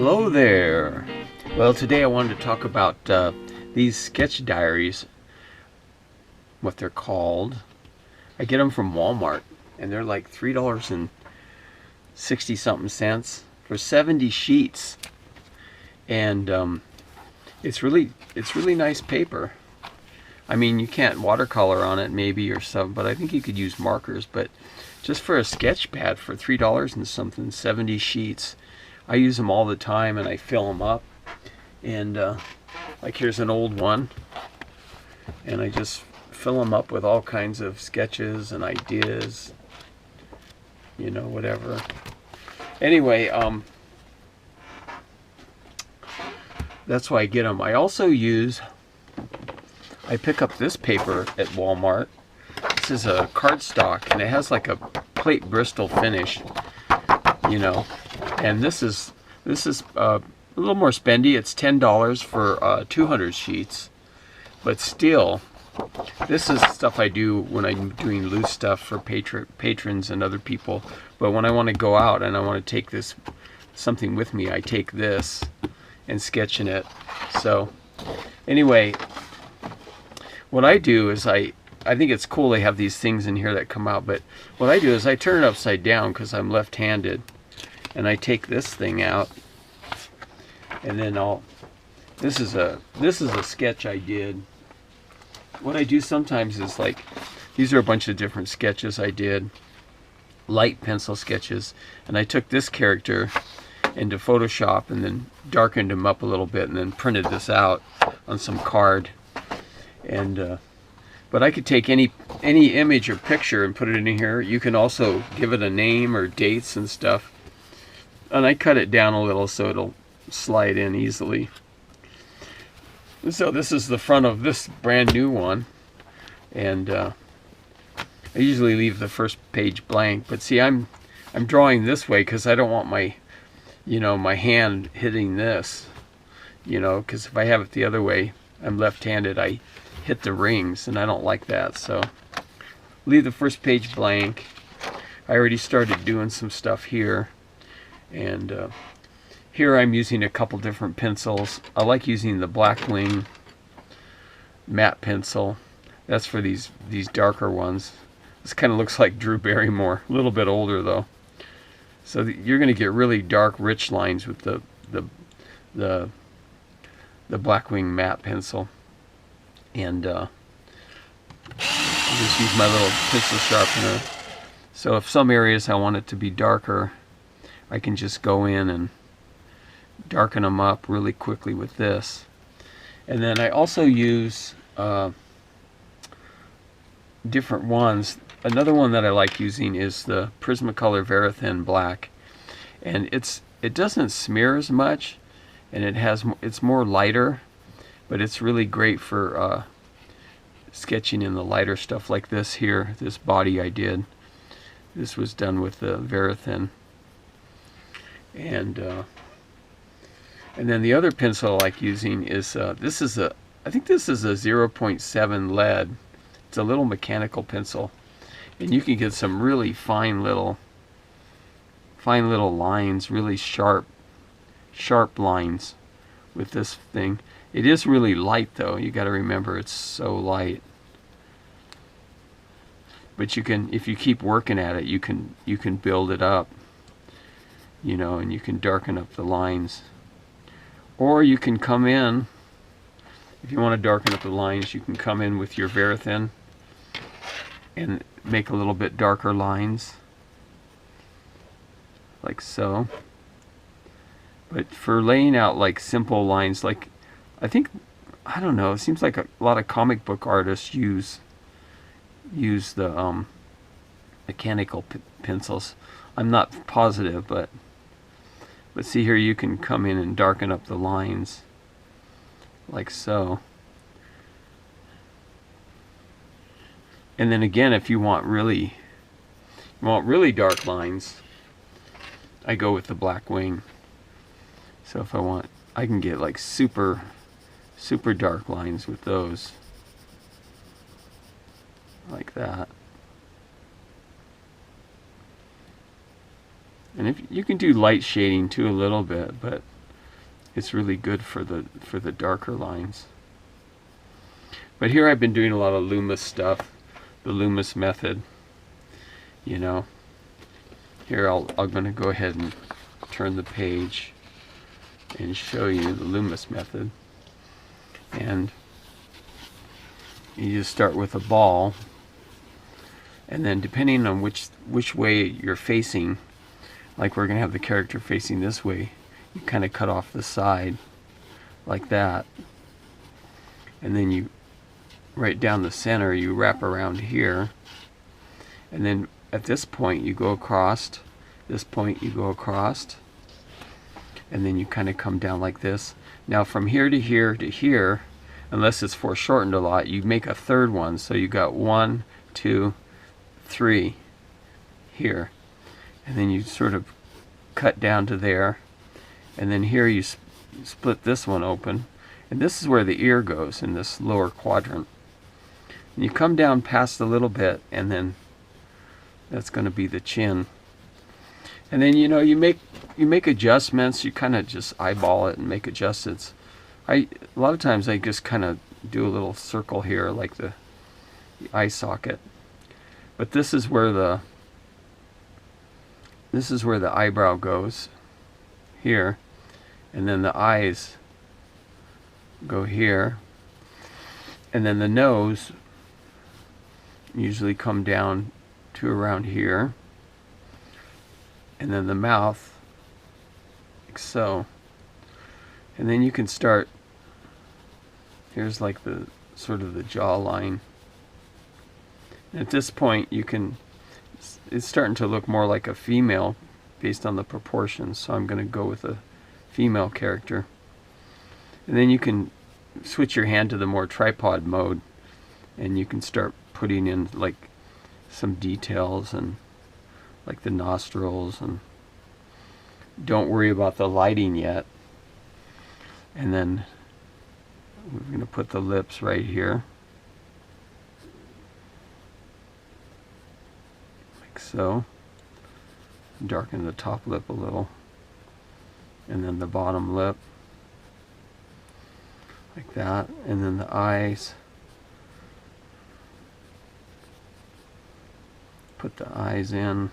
Hello there. Well, today I wanted to talk about these sketch diaries, what they're called. I get them from Walmart, and they're like $3.60 something cents for 70 sheets, and it's really nice paper. I mean, you can't watercolor on it maybe or some, but I think you could use markers. But just for a sketch pad for $3 and something, 70 sheets. I use them all the time, and I fill them up. And like here's an old one, and I just fill them up with all kinds of sketches and ideas, you know, whatever. Anyway, that's why I get them. I also I pick up this paper at Walmart. This is a cardstock, and it has like a plate Bristol finish, you know. And this is a little more spendy. It's $10 for 200 sheets, but still, this is stuff I do when I'm doing loose stuff for patrons and other people. But when I want to go out and I want to take something with me, I take this and sketch in it. So anyway, what I do is I think it's cool they have these things in here that come out, but what I do is I turn it upside down because I'm left-handed, and I take this thing out, and then this is a sketch I did. What I do sometimes is, like, these are a bunch of different sketches I did, light pencil sketches, and I took this character into Photoshop and then darkened him up a little bit and then printed this out on some card. And but I could take any image or picture and put it in here. You can also give it a name or dates and stuff. And I cut it down a little so it'll slide in easily. So this is the front of this brand new one, and I usually leave the first page blank. But see, I'm drawing this way because I don't want my hand hitting this, because if I have it the other way, I'm left-handed, I hit the rings, and I don't like that. So leave the first page blank. I already started doing some stuff here, and here I'm using a couple different pencils. I like using the Blackwing matte pencil. That's for these darker ones. This kind of looks like Drew Barrymore, a little bit older though. So you're going to get really dark, rich lines with the Blackwing matte pencil. And I'll just use my little pencil sharpener. So if some areas I want it to be darker, I can just go in and darken them up really quickly with this. And then I also use different ones. Another one that I like using is the Prismacolor Verithin Black, and it doesn't smear as much, and it's more lighter, but it's really great for sketching in the lighter stuff like this here. This body I did, this was done with the Verithin. And then the other pencil I like using is I think this is a 0.7 lead. It's a little mechanical pencil, and you can get some really fine little lines, really sharp lines with this thing. It is really light though. You got to remember it's so light. But you can, if you keep working at it, you can build it up, and you can darken up the lines. Or you can come in, if you want to darken up the lines, you can come in with your Verithin and make a little bit darker lines, like so. But for laying out like simple lines, like I don't know, it seems like a lot of comic book artists use the mechanical pencils. I'm not positive, but see here, you can come in and darken up the lines like so. And then again, if you want really dark lines, I go with the Blackwing. So if I want, I can get like super dark lines with those, like that. And if you can do light shading too a little bit, but it's really good for the darker lines. But here I've been doing a lot of Loomis stuff, the Loomis method. You know, here I'm going to go ahead and turn the page and show you the Loomis method. And you just start with a ball, and then depending on which way you're facing, like we're going to have the character facing this way, you kind of cut off the side like that, and then you right down the center you wrap around here, and then at this point you go across, this point you go across, and then you kind of come down like this. Now from here to here to here, unless it's foreshortened a lot, you make a third one, so you got 1, 2, 3 here, and then you sort of cut down to there, and then here you split this one open, and this is where the ear goes, in this lower quadrant. And you come down past a little bit, and then that's going to be the chin. And then you make adjustments. You kind of just eyeball it and make adjustments. A lot of times I just kind of do a little circle here, like the eye socket. But this is where the eyebrow goes here, and then the eyes go here, and then the nose usually come down to around here, and then the mouth like so. And then you can start, here's like the sort of the jawline. At this point it's starting to look more like a female based on the proportions, so I'm going to go with a female character. And then you can switch your hand to the more tripod mode, and you can start putting in like some details, and like the nostrils, and don't worry about the lighting yet. And then we're going to put the lips right here, like so. Darken the top lip a little, and then the bottom lip like that, and then the eyes. Put the eyes in,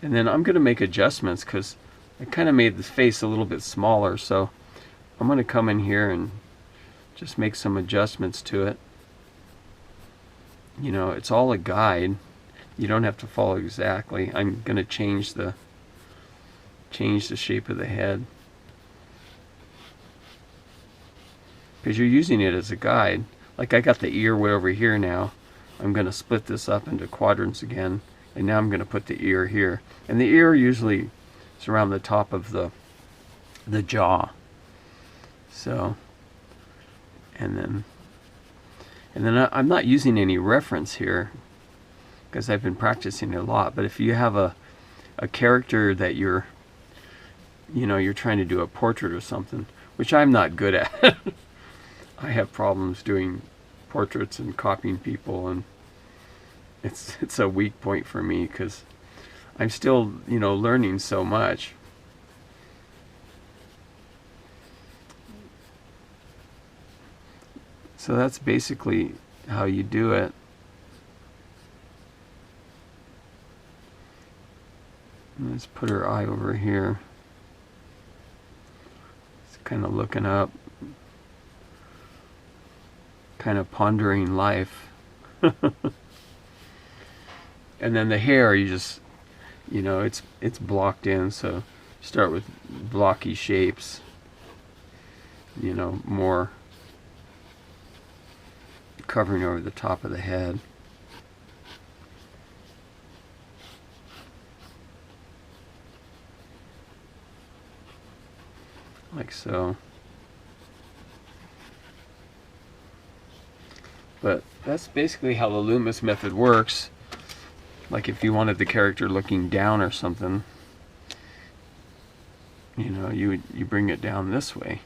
and then I'm going to make adjustments because I kind of made the face a little bit smaller, so I'm going to come in here and just make some adjustments to it. It's all a guide. You don't have to follow exactly. I'm going to change the shape of the head, because you're using it as a guide. Like I got the ear way over here now. I'm going to split this up into quadrants again, and now I'm going to put the ear here. And the ear usually is around the top of the jaw. So, and then I'm not using any reference here because I've been practicing a lot. But if you have a character that you're trying to do a portrait or something, which I'm not good at. I have problems doing portraits and copying people, and it's a weak point for me because I'm still learning so much. So that's basically how you do it. Let's put her eye over here. It's kind of looking up, kind of pondering life. And then the hair, you just, it's blocked in, so start with blocky shapes, more covering over the top of the head. Like so. But that's basically how the Loomis method works. Like if you wanted the character looking down or something, you bring it down this way.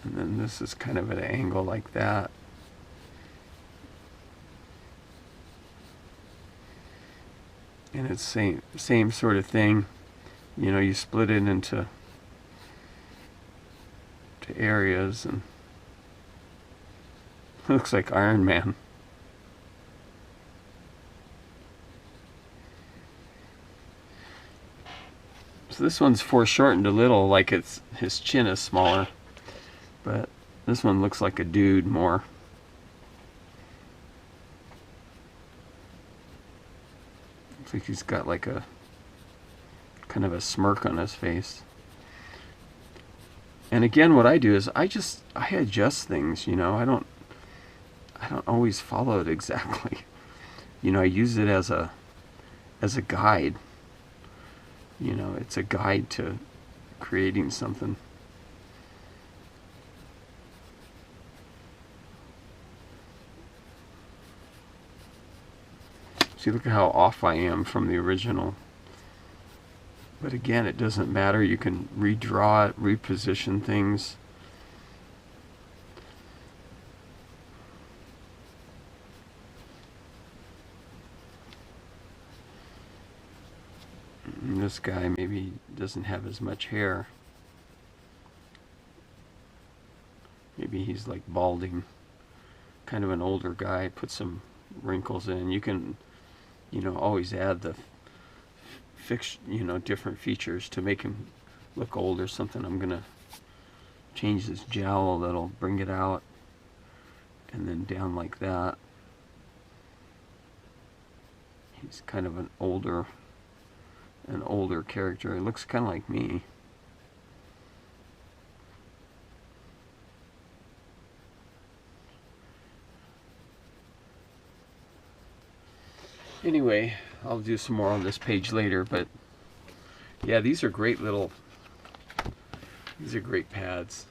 And then this is kind of at an angle like that. And it's same sort of thing. You split it into to areas, and it looks like Iron Man. So this one's foreshortened a little, like his chin is smaller, but this one looks like a dude more. Looks like he's got like a kind of a smirk on his face. And again, what I do is I adjust things, you know. I don't always follow it exactly. You know, I use it as a guide. You know, it's a guide to creating something. See, look at how off I am from the original. But again, it doesn't matter. You can redraw it, reposition things. And this guy maybe doesn't have as much hair. Maybe he's like balding. Kind of an older guy. Put some wrinkles in. You can, you know, always add the different features to make him look old or something. I'm gonna change this jowl that'll bring it out, and then down like that. He's kind of an older character. It looks kind of like me. Anyway, I'll do some more on this page later, but yeah, these are great pads.